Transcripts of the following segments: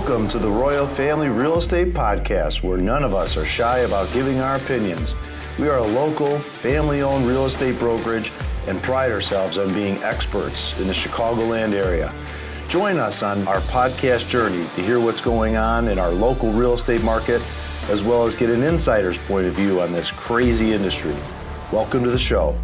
Welcome to the Royal Family Real Estate Podcast, where none of us are shy about giving our opinions. We are a local, family-owned real estate brokerage and pride ourselves on being experts in the Chicagoland area. Join us on our podcast journey to hear what's going on in our local real estate market, as well as get an insider's point of view on this crazy industry. Welcome to the show.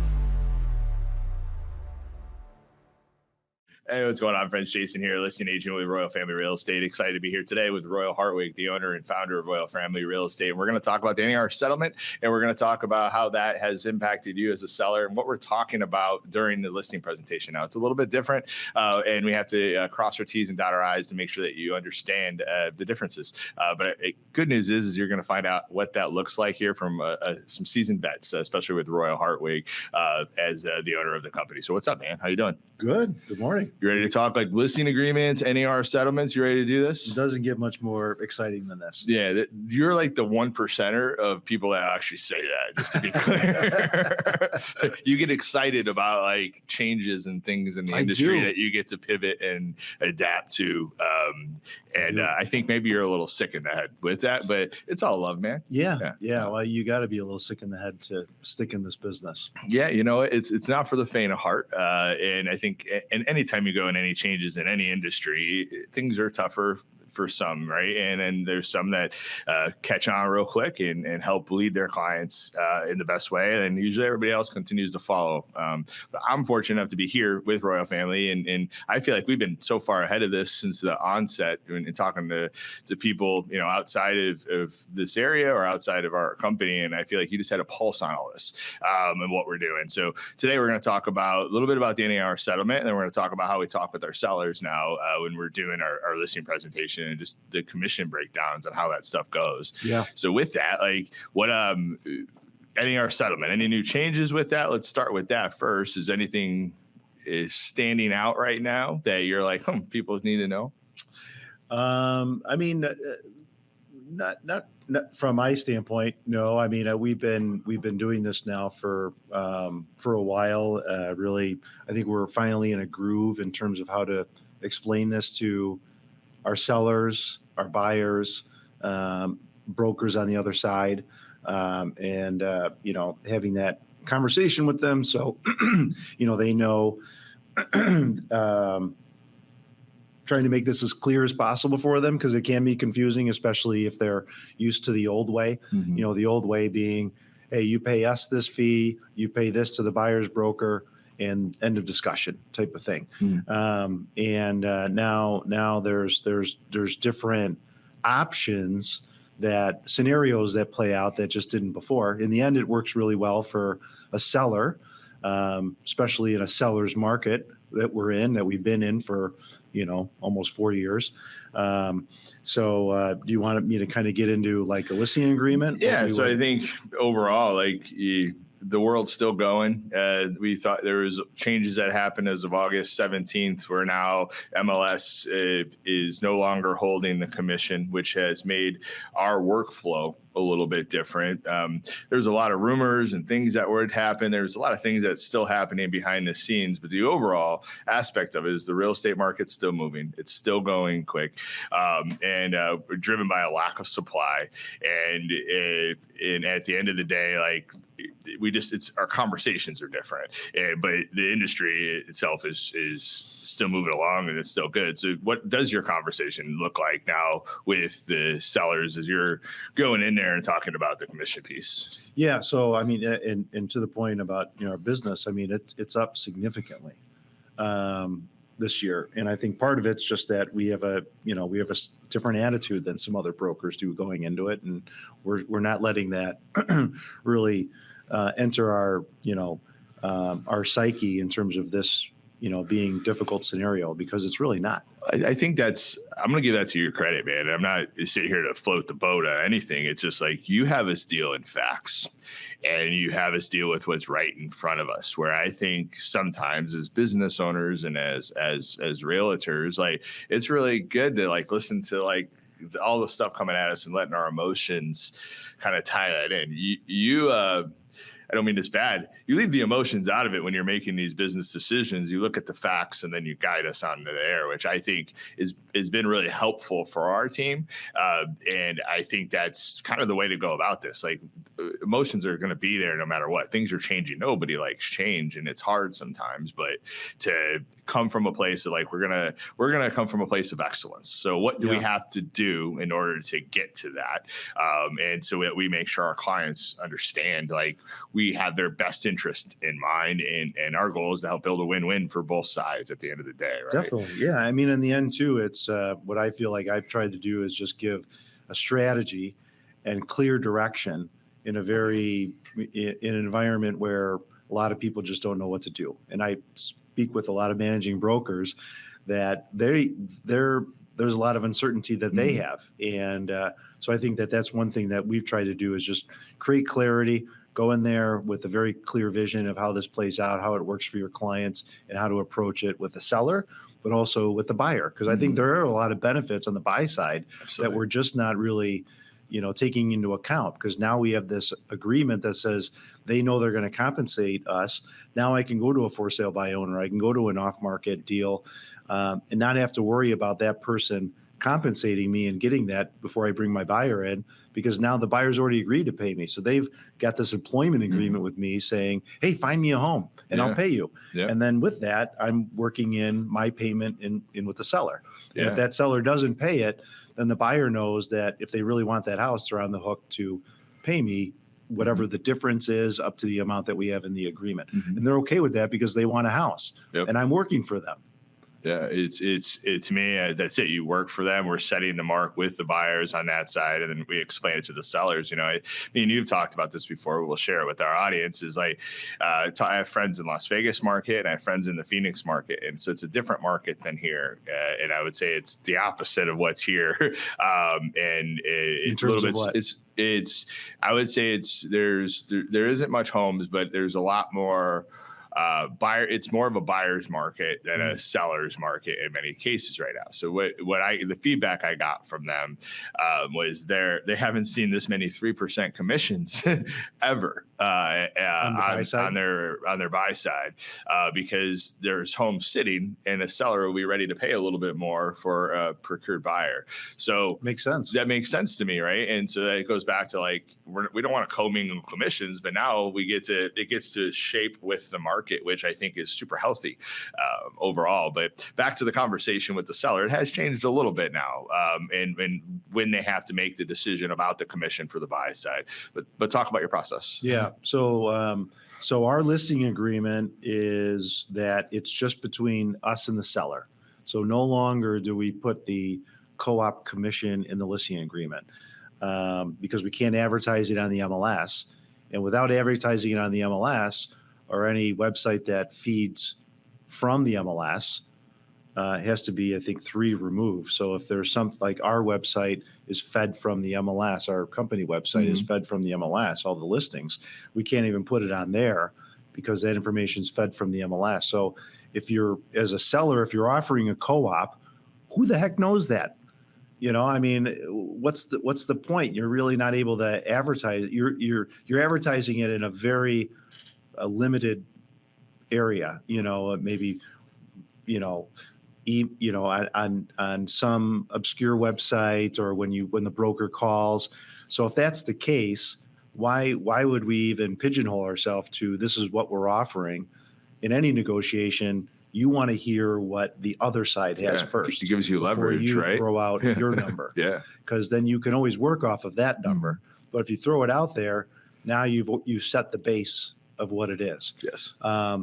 Hey, what's going on, friends? Jason here, listing agent with Royal Family Real Estate. Excited to be here today with Royal Hartwig, the owner and founder of Royal Family Real Estate. And we're going to talk about the NAR settlement, and we're going to talk about how that has impacted you as a seller and what we're talking about during the listing presentation. Now, it's a little bit different, and we have to cross our T's and dot our I's to make sure that you understand the differences. But good news is you're going to find out what that looks like here from some seasoned vets, especially with Royal Hartwig as the owner of the company. So what's up, man? How you doing? Good. Good morning. You ready to talk like listing agreements, NAR settlements? You ready to do this? It doesn't get much more exciting than this. Yeah, you're like the 1%er of people that actually say that, just to be clear. You get excited about like changes and things in the industry that you get to pivot and adapt to. I think maybe you're a little sick in the head with that, but it's all love, man. Yeah. Well, you got to be a little sick in the head to stick in this business. Yeah, you know, it's not for the faint of heart. And I think, and anytime you go in any changes in any industry, things are tougher for some, right? And then there's some that catch on real quick and help lead their clients in the best way. And usually everybody else continues to follow. But I'm fortunate enough to be here with Royal Family. And I feel like we've been so far ahead of this since the onset and talking to people, you know, outside of this area or outside of our company. And I feel like you just had a pulse on all this and what we're doing. So today we're going to talk about a little bit about the NAR settlement. And then we're going to talk about how we talk with our sellers now when we're doing our listing presentation, and just the commission breakdowns and how that stuff goes. Yeah. So with that, like what NAR settlement, any new changes with that? Let's start with that first. Is anything standing out right now that you're like, people need to know? I mean, not from my standpoint. No, I mean, we've been doing this now for a while. Really, I think we're finally in a groove in terms of how to explain this to our sellers, our buyers, brokers on the other side, and having that conversation with them. So, they know, trying to make this as clear as possible for them, because it can be confusing, especially if they're used to the old way. Mm-hmm. The old way being, hey, you pay us this fee, you pay this to the buyer's broker, and end of discussion type of thing. Mm-hmm. Now there's different options, that scenarios that play out that just didn't before. In the end, it works really well for a seller, especially in a seller's market that we're in, that we've been in for, almost 4 years. So do you want me to kind of get into like a listing agreement? Yeah. So I think overall, like the world's still going. We thought there was changes that happened as of August 17th, where now MLS is no longer holding the commission, which has made our workflow a little bit different. There's a lot of rumors and things that would happen. There's a lot of things that's still happening behind the scenes, but the overall aspect of it is the real estate market's still moving. It's still going quick, and we're driven by a lack of supply. And at the end of the day, like our conversations are different, but the industry itself is still moving along and it's still good. So what does your conversation look like now with the sellers as you're going in there and talking about the commission piece? Yeah. So, I mean, and to the point about, our business, I mean, it's up significantly this year. And I think part of it's just that we have a different attitude than some other brokers do going into it. And we're not letting that really enter our psyche in terms of this, being difficult scenario, because it's really not. I think I'm going to give that to your credit, man. I'm not sitting here to float the boat on anything. It's just like you have us deal in facts and you have us deal with what's right in front of us, where I think sometimes as business owners and as realtors, like it's really good to like listen to like all the stuff coming at us and letting our emotions kind of tie that in. I don't mean this bad. You leave the emotions out of it when you're making these business decisions. You look at the facts and then you guide us onto the air, which I think has been really helpful for our team. And I think that's kind of the way to go about this. Like, emotions are going to be there no matter what. Things are changing. Nobody likes change, and it's hard sometimes. But to come from a place of like, we're gonna come from a place of excellence. So what do we have to do in order to get to that? And so that we make sure our clients understand, like, we have their best interest in mind, and our goal is to help build a win-win for both sides at the end of the day, right? Definitely. Yeah. I mean, in the end too, it's what I feel like I've tried to do is just give a strategy and clear direction in in an environment where a lot of people just don't know what to do. And I speak with a lot of managing brokers that there's a lot of uncertainty that they have. And so I think that that's one thing that we've tried to do is just create clarity, go in there with a very clear vision of how this plays out, how it works for your clients, and how to approach it with the seller, but also with the buyer. Because I think there are a lot of benefits on the buy side that we're just not really, taking into account, because now we have this agreement that says they know they're going to compensate us. Now I can go to a for sale by owner, I can go to an off market deal, and not have to worry about that person compensating me and getting that before I bring my buyer in, because now the buyer's already agreed to pay me. So they've got this employment agreement with me saying, hey, find me a home and I'll pay you. And then with that, I'm working in my payment in with the seller. And if that seller doesn't pay it, then the buyer knows that if they really want that house, they're on the hook to pay me whatever the difference is up to the amount that we have in the agreement. And they're okay with that because they want a house and I'm working for them. Yeah, it's to me, that's it. You work for them. We're setting the mark with the buyers on that side, and then we explain it to the sellers. I mean, you've talked about this before. We'll share it with our audience. Is like, I have friends in Las Vegas market, and I have friends in the Phoenix market, and so it's a different market than here. And I would say it's the opposite of what's here. And it's a little bit. It's. I would say there isn't much homes, but there's a lot more. It's more of a buyer's market than a seller's market in many cases right now. So the feedback I got from them was they haven't seen this many 3% commissions ever on their buy side, because there's homes sitting and a seller will be ready to pay a little bit more for a procured buyer. So makes sense. That makes sense to me, right? And so that goes back to like, we don't want to commingle commissions, but now it gets to shape with the market, which I think is super healthy overall. But back to the conversation with the seller, it has changed a little bit now, and when they have to make the decision about the commission for the buy side. But talk about your process. Yeah. So our listing agreement is that it's just between us and the seller. So no longer do we put the co-op commission in the listing agreement, because we can't advertise it on the MLS. And without advertising it on the MLS or any website that feeds from the MLS, it has to be, I think, 3 removed. So if there's something like our website is fed from the MLS, our company website is fed from the MLS, all the listings, we can't even put it on there because that information is fed from the MLS. So if you're, as a seller, if you're offering a co-op, who the heck knows that? I mean, what's the point? You're really not able to advertise. You're advertising it in a very limited area. Maybe on some obscure website or when the broker calls. So if that's the case, why would we even pigeonhole ourselves to this is what we're offering? In any negotiation, you want to hear what the other side has first. It gives you leverage, you right? Throw out your number. Because then you can always work off of that number. But if you throw it out there, now you've set the base of what it is. Yes.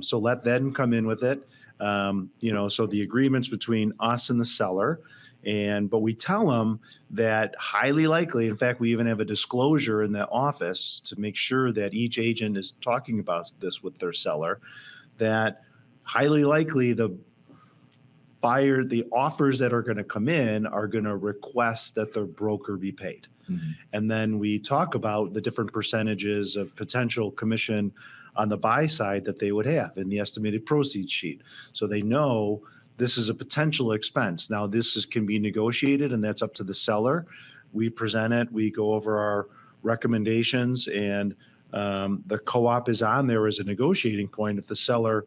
So let them come in with it. So the agreements between us and the seller, but we tell them that highly likely, in fact, we even have a disclosure in the office to make sure that each agent is talking about this with their seller, that highly likely the buyer, the offers that are going to come in are going to request that their broker be paid. And then we talk about the different percentages of potential commission on the buy side that they would have in the estimated proceeds sheet. So they know this is a potential expense. Now can be negotiated, and that's up to the seller. We present it, we go over our recommendations, and the co-op is on there as a negotiating point if the seller,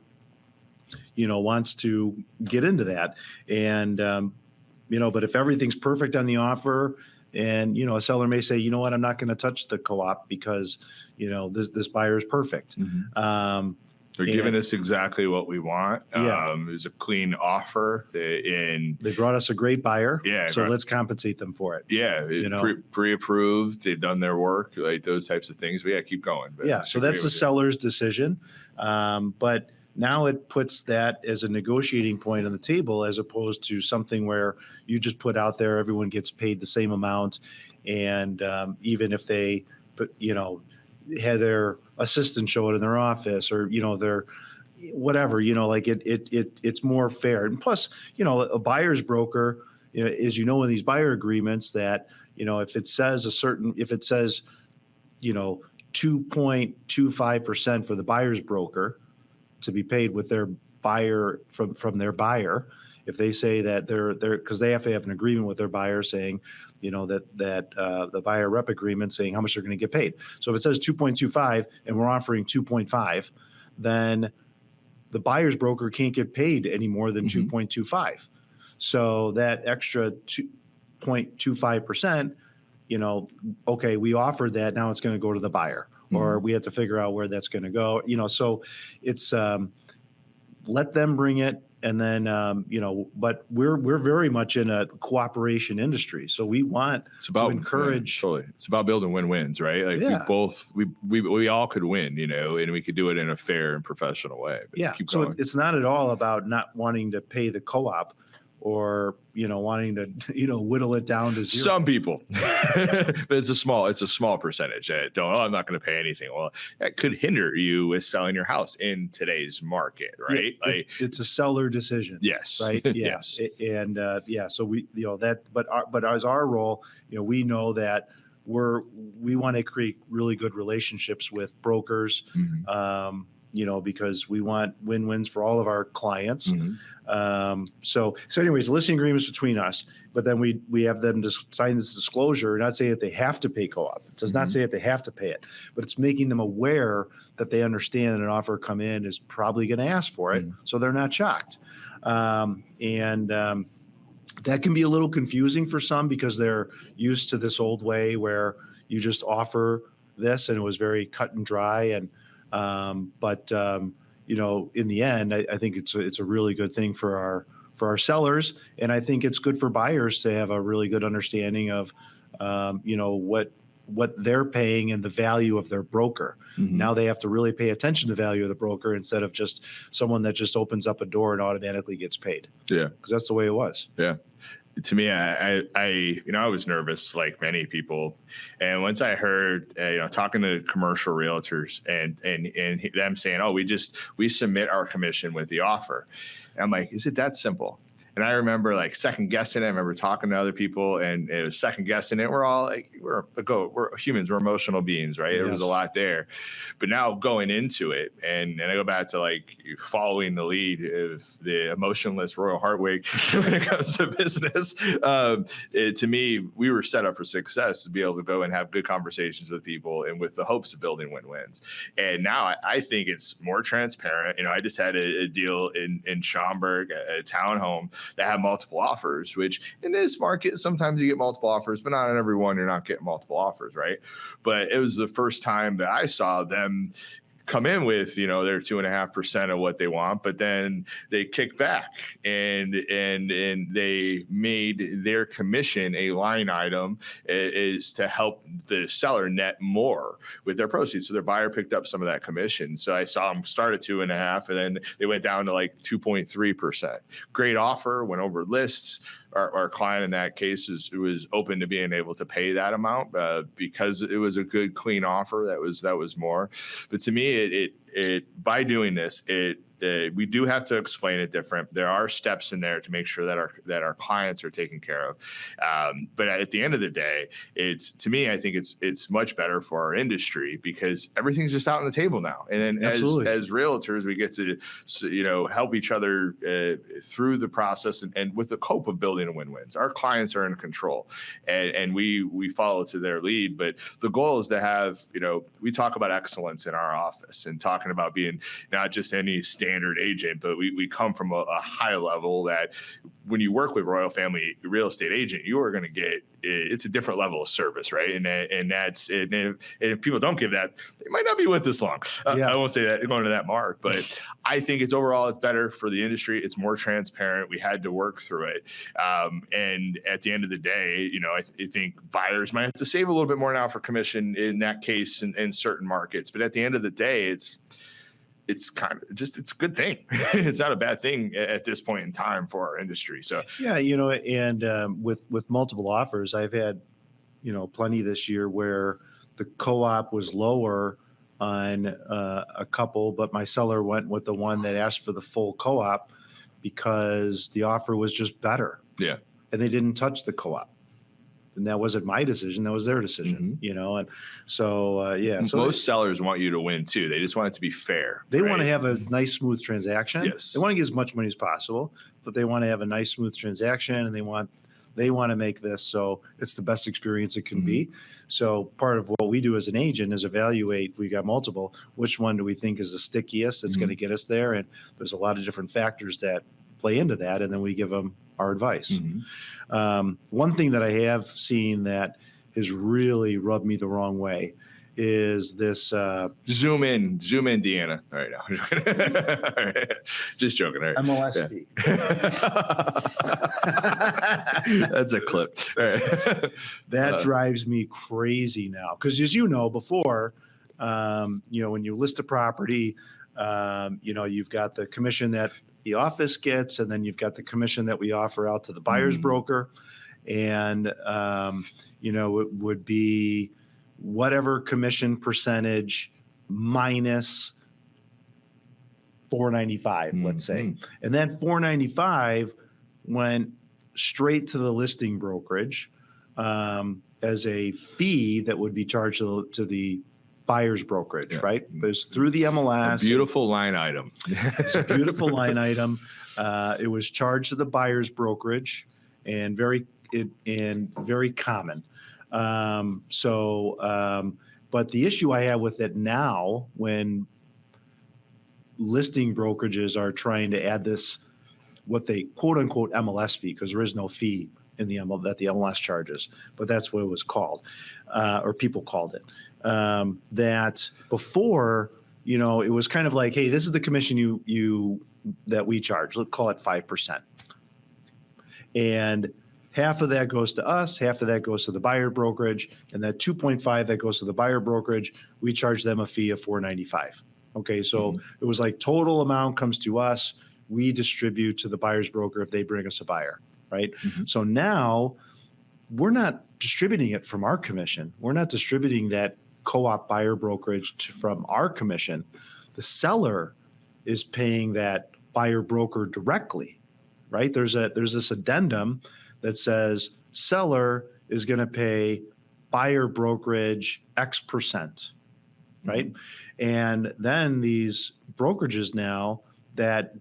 wants to get into that. And, but if everything's perfect on the offer and, a seller may say, you know what, I'm not going to touch the co-op because, this buyer is perfect. They're giving us exactly what we want. Yeah. It was a clean offer. They brought us a great buyer. Yeah. So let's compensate them for it. Yeah. Pre-approved. They've done their work, like those types of things. We got to keep going. But yeah. So that's the seller's decision. But now it puts that as a negotiating point on the table, as opposed to something where you just put out there, everyone gets paid the same amount. And even if they, had their assistant show it in their office or, their whatever, it's more fair. And plus, a buyer's broker, as in these buyer agreements that, if it says 2.25% for the buyer's broker to be paid with their buyer from their buyer, if they say that they're because they have to have an agreement with their buyer saying, that the buyer rep agreement saying how much they're going to get paid. So if it says 2.25 and we're offering 2.5, then the buyer's broker can't get paid any more than 2.25. So that extra 2.25%, okay, we offered that, now it's going to go to the buyer, or we have to figure out where that's going to go. So it's let them bring it. And then, but we're very much in a cooperation industry. So we want to encourage. Totally. It's about building win-wins, right? Like we all could win, and we could do it in a fair and professional way. But keep going. So it's not at all about not wanting to pay the co-op or, wanting to, whittle it down to zero. Some people, but it's a small percentage that don't, I'm not going to pay anything. Well, that could hinder you with selling your house in today's market, right? It's a seller decision. Yes. Right. Yeah. Yes. So we, but as our role, we know that we want to create really good relationships with brokers, because we want win-wins for all of our clients. So anyways, listing agreements between us, but then we have them just sign this disclosure, not saying that they have to pay co-op. It does not say that they have to pay it, but it's making them aware that they understand that an offer come in is probably going to ask for it. So they're not shocked. That can be a little confusing for some because they're used to this old way where you just offer this and it was very cut and dry. And, in the end, I think it's a really good thing for our sellers. And I think it's good for buyers to have a really good understanding of, what they're paying and the value of their broker. Now they have to really pay attention to the value of the broker instead of just someone that just opens up a door and automatically gets paid. Yeah. Because that's the way it was. Yeah. To me, I was nervous like many people. And once I heard, talking to commercial realtors and them saying, oh, we submit our commission with the offer. And I'm like, is it that simple? And I remember like second guessing it. I remember talking to other people and it was second guessing it. We're all like, we're humans, we're emotional beings, right? Yes. There was a lot there. But now going into it, and I go back to like following the lead of the emotionless Royal Hartwig when it comes to business, to me, we were set up for success to be able to go and have good conversations with people and with the hopes of building win-wins. And now I think it's more transparent. I just had a deal in Schaumburg, a townhome that have multiple offers, which in this market, sometimes you get multiple offers, but not on every one, you're not getting multiple offers, right? But it was the first time that I saw them come in with, their 2.5% of what they want, but then they kick back and they made their commission a line item is to help the seller net more with their proceeds. So their buyer picked up some of that commission. So I saw them start at 2.5% and then they went down to like 2.3%. Great offer, went over lists. Our client in that case was open to being able to pay that amount because it was a good, clean offer. That was more. But to me, it by doing this, it we do have to explain it different. There are steps in there to make sure that our clients are taken care of. But at the end of the day, to me, I think it's much better for our industry because everything's just out on the table now. And then as realtors, we get to help each other through the process and with the hope of building a win-wins. Our clients are in control, and we follow to their lead. But the goal is to have, we talk about excellence in our office and talking about being not just any standard agent, but we come from a high level that when you work with Royal Family Real Estate Agent, you are going to get, it's a different level of service, right? And if people don't give that, they might not be with us long. I won't say that going to that mark, but I think it's better for the industry. It's more transparent. We had to work through it. And at the end of the day, I think buyers might have to save a little bit more now for commission in that case in certain markets. But at the end of the day, it's kind of just, it's a good thing. It's not a bad thing at this point in time for our industry. So, and with multiple offers, I've had, plenty this year where the co-op was lower on a couple, but my seller went with the one that asked for the full co-op because the offer was just better. Yeah. And they didn't touch the co-op. And that wasn't my decision. That was their decision, and so, So most sellers want you to win too. They just want it to be fair. They want to have a nice, smooth transaction. Yes. They want to get as much money as possible, but they want to have a nice, smooth transaction, and they want to make this so it's the best experience it can be. So part of what we do as an agent is evaluate, if we got multiple, which one do we think is the stickiest that's going to get us there? And there's a lot of different factors that play into that, and then we give them our advice. One thing that I have seen that has really rubbed me the wrong way is this. Zoom in, Deanna. All right, now. All right. Just joking. All right. MLSP. Yeah. That's a clip. All right. That drives me crazy now because, as you know, before, when you list a property, you've got the commission that the office gets, and then you've got the commission that we offer out to the buyer's broker. And, it would be whatever commission percentage minus $495, let's say. And then $495 went straight to the listing brokerage as a fee that would be charged to the buyer's brokerage, right? It was through the MLS. A beautiful line item. It's a beautiful line item. It was charged to the buyer's brokerage and very common. But the issue I have with it now, when listing brokerages are trying to add this, what they quote unquote MLS fee, because there is no fee in the that the MLS charges, but that's what it was called, or people called it. That before, it was kind of like, hey, this is the commission that we charge. Let's call it 5%. And half of that goes to us, half of that goes to the buyer brokerage, and that 2.5 that goes to the buyer brokerage, we charge them a fee of $495. Okay, so it was like total amount comes to us, we distribute to the buyer's broker if they bring us a buyer, right? So now we're not distributing it from our commission. We're not distributing that co-op buyer brokerage from our commission. The seller is paying that buyer broker directly, right? There's this addendum that says seller is going to pay buyer brokerage X percent, right? And then these brokerages now that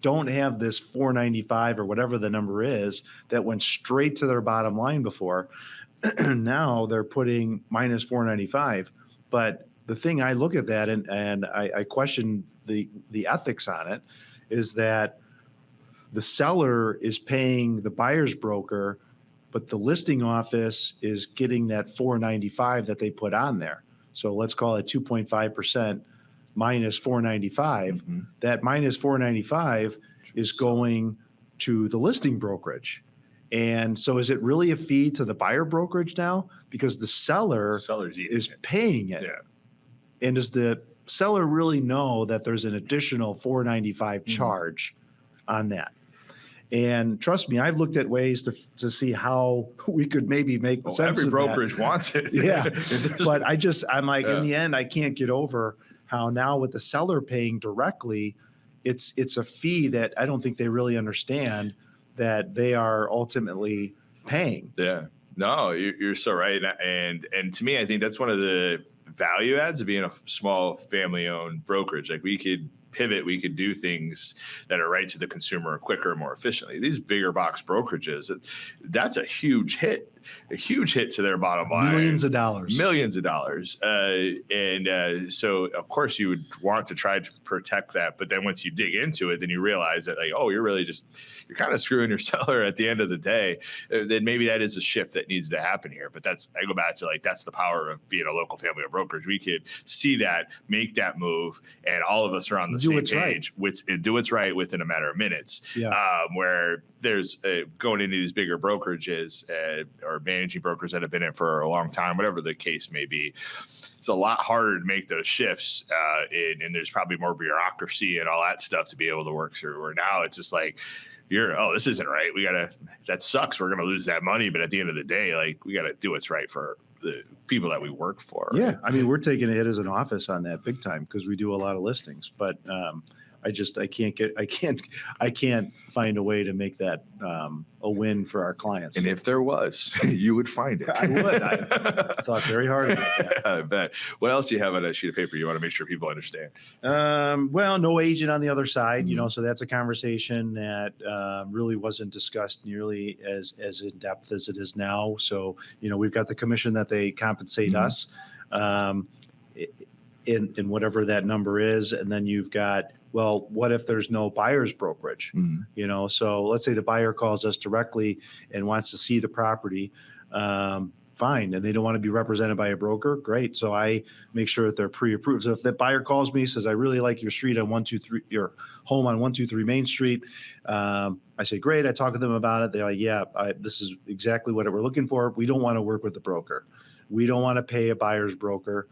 don't have this $495 or whatever the number is that went straight to their bottom line before, now they're putting minus $495. But the thing I look at that and I question the ethics on it is that the seller is paying the buyer's broker, but the listing office is getting that $495 that they put on there. So let's call it 2.5% minus $495. That minus $495 is going to the listing brokerage. And so is it really a fee to the buyer brokerage now? Because the seller is paying it. Yeah. And does the seller really know that there's an additional $495 charge on that? And trust me, I've looked at ways to see how we could maybe make sense of that. Every brokerage wants it. Yeah. But I'm like, in the end, I can't get over how now with the seller paying directly, it's a fee that I don't think they really understand that they are ultimately paying. Yeah. No, you're so right. And to me, I think that's one of the value adds of being a small family-owned brokerage. Like, we could pivot, we could do things that are right to the consumer quicker, more efficiently. These bigger box brokerages, that's a huge hit to their bottom line. Millions of dollars. So of course you would want to try to protect that. But then once you dig into it, then you realize that, like, oh, you're kind of screwing your seller at the end of the day. Then maybe that is a shift that needs to happen here. But I go back to, like, that's the power of being a local family owned brokerage. We could see that, make that move, and all of us are on the same page. Do what's right within a matter of minutes. Yeah. Where there's going into these bigger brokerages or managing brokers that have been in for a long time, whatever the case may be, it's a lot harder to make those shifts. And there's probably more bureaucracy and all that stuff to be able to work through. Where now it's just like, this isn't right. That sucks. We're going to lose that money. But at the end of the day, like, we got to do what's right for the people that we work for. Yeah. I mean, we're taking a hit as an office on that big time because we do a lot of listings, but I can't find a way to make that a win for our clients. And if there was, you would find it. I would. I thought very hard about that. I bet. What else do you have on a sheet of paper you want to make sure people understand? Well, no agent on the other side, so that's a conversation that really wasn't discussed nearly as in depth as it is now. So, we've got the commission that they compensate us in whatever that number is. And then you've got, well, what if there's no buyer's brokerage? So let's say the buyer calls us directly and wants to see the property. Fine. And they don't want to be represented by a broker. Great. So I make sure that they're pre-approved. So if that buyer calls me, says, I really like your street on 123, your home on 123 Main Street. I say, great. I talk to them about it. They're like, yeah, this is exactly what we're looking for. We don't want to work with the broker. We don't want to pay a buyer's broker.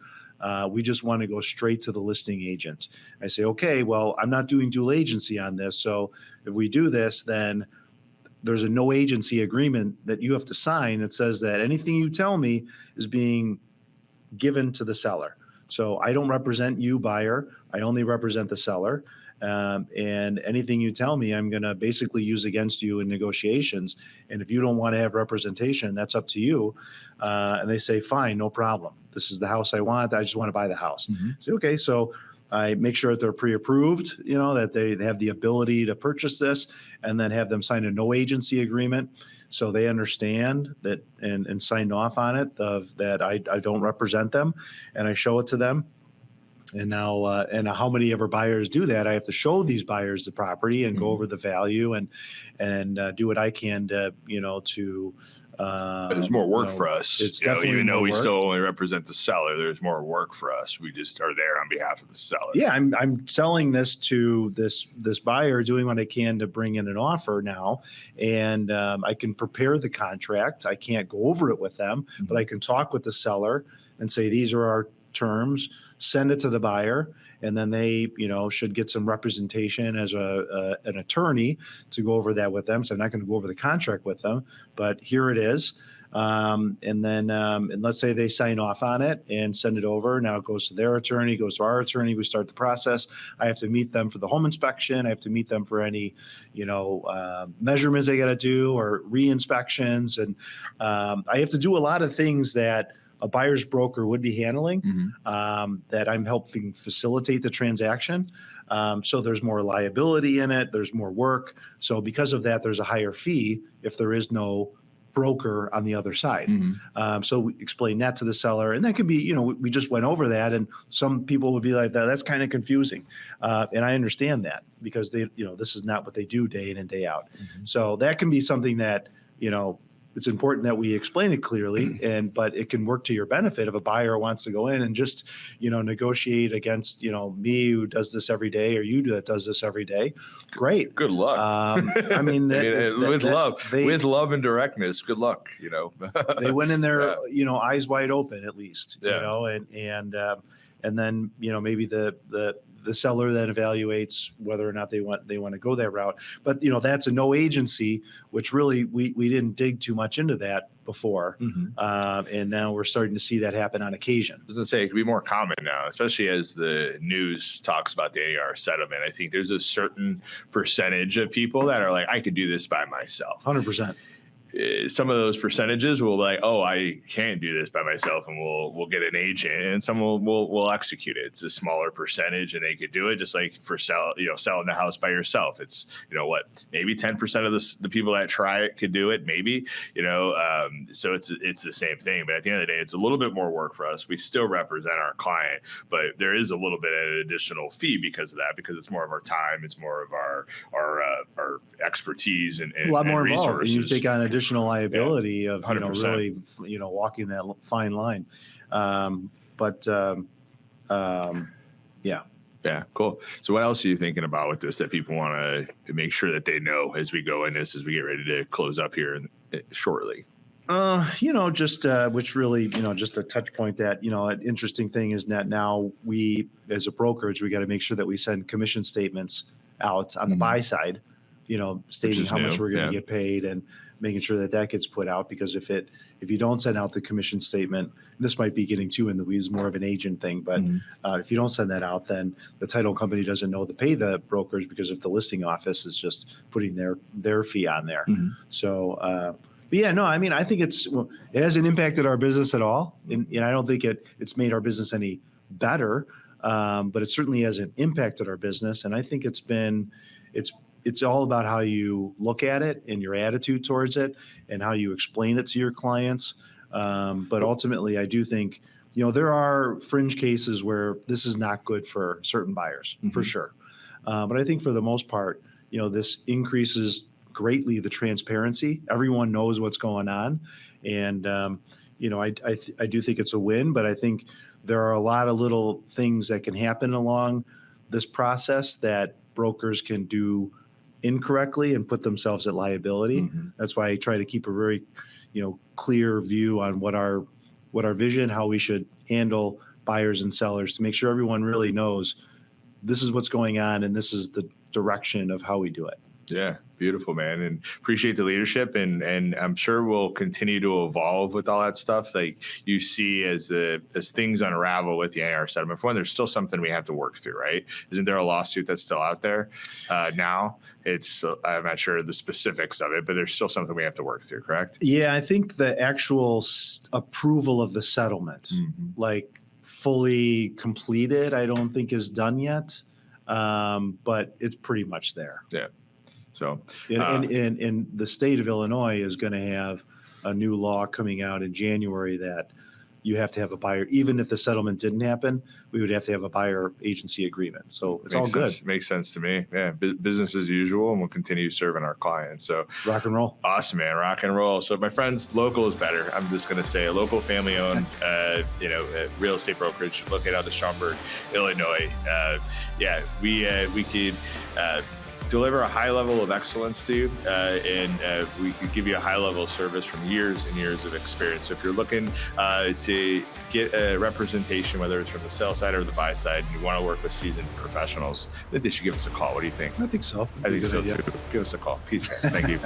We just want to go straight to the listing agent. I say, okay, well, I'm not doing dual agency on this. So if we do this, then there's a no agency agreement that you have to sign that says that anything you tell me is being given to the seller. So I don't represent you, buyer. I only represent the seller. And anything you tell me, I'm going to basically use against you in negotiations. And if you don't want to have representation, that's up to you. And they say, fine, no problem. This is the house I want. I just want to buy the house. Say, okay, so I make sure that they're pre-approved, that they have the ability to purchase this, and then have them sign a no agency agreement. So they understand that and sign off on it that I don't represent them, and I show it to them. And now, how many ever buyers do that? I have to show these buyers the property and go over the value and do what I can to, there's more work for us. It's definitely even though we work. still only represent the seller, there's more work for us. We just are there on behalf of the seller. Yeah, I'm selling this to this buyer, doing what I can to bring in an offer now, and I can prepare the contract. I can't go over it with them, but I can talk with the seller and say, these are our terms, send it to the buyer, and then they, should get some representation as an attorney to go over that with them. So I'm not going to go over the contract with them, but here it is. And then, and let's say they sign off on it and send it over. Now it goes to their attorney, goes to our attorney. We start the process. I have to meet them for the home inspection. I have to meet them for any, measurements they got to do or re-inspections. And I have to do a lot of things that a buyer's broker would be handling, that I'm helping facilitate the transaction. So there's more liability in it. There's more work. So because of that, there's a higher fee if there is no broker on the other side. So we explain that to the seller, and that could be, we just went over that, and some people would be like, that's kind of confusing. And I understand that because they, this is not what they do day in and day out. So that can be something that, it's important that we explain it clearly, but it can work to your benefit if a buyer wants to go in and just, negotiate against, me who does this every day, or you that does this every day. Great. Good luck. I mean, with love and directness, good luck. They went in there, eyes wide open at least. And then, maybe the the seller then evaluates whether or not they want to go that route. But that's a no agency, which really we didn't dig too much into that before, and now we're starting to see that happen on occasion. I was gonna say it could be more common now, especially as the news talks about the NAR settlement. I think there's a certain percentage of people that are like, I could do this by myself. 100%. Some of those percentages will be like, oh, I can't do this by myself, and we'll get an agent, and some will execute it. It's a smaller percentage, and they could do it just like for selling the house by yourself. It's maybe 10% of the people that try it could do it, maybe so it's the same thing. But at the end of the day, it's a little bit more work for us. We still represent our client, but there is a little bit of an additional fee because of that, because it's more of our time, it's more of our expertise and a lot more resources. involved. You take on additional liability of 100%. really walking that fine line. Yeah, cool. So what else are you thinking about with this that people want to make sure that they know as we go in this, as we get ready to close up here shortly? Which really, just a touch point that, an interesting thing is that now we, as a brokerage, we got to make sure that we send commission statements out on the buy side, stating how much we're going to get paid and making sure that gets put out, because if you don't send out the commission statement, this might be getting too in the weeds, more of an agent thing, but if you don't send that out, then the title company doesn't know to pay the brokers, because if the listing office is just putting their fee on there. So, I think it hasn't impacted our business at all, and I don't think it's made our business any better, but it certainly hasn't impacted our business, and I think it's all about how you look at it and your attitude towards it and how you explain it to your clients. But ultimately, I do think, there are fringe cases where this is not good for certain buyers, for sure. But I think for the most part, this increases greatly the transparency. Everyone knows what's going on. And, I do think it's a win, but I think there are a lot of little things that can happen along this process that brokers can do incorrectly and put themselves at liability. That's why I try to keep a very, clear view on what our vision, how we should handle buyers and sellers, to make sure everyone really knows this is what's going on and this is the direction of how we do it. Yeah, beautiful, man. And appreciate the leadership. And I'm sure we'll continue to evolve with all that stuff. Like you see as things unravel with the NAR settlement, for one, there's still something we have to work through, right? Isn't there a lawsuit that's still out there now? I'm not sure the specifics of it, but there's still something we have to work through, correct? Yeah, I think the actual approval of the settlement, like fully completed, I don't think is done yet, but it's pretty much there. Yeah. So, and the state of Illinois is going to have a new law coming out in January that you have to have a buyer, even if the settlement didn't happen, we would have to have a buyer agency agreement. So it's all good. Makes sense to me. Yeah, business as usual, and we'll continue serving our clients. So rock and roll. Awesome, man. Rock and roll. So my friends, local is better. I'm just going to say a local family-owned, real estate brokerage located out of Schaumburg, Illinois. We could deliver a high level of excellence to you, and we could give you a high level of service from years and years of experience. So if you're looking to get a representation, whether it's from the sell side or the buy side, and you want to work with seasoned professionals, I think they should give us a call. What do you think? I think so. I think so too. Give us a call. Peace, guys. Thank you.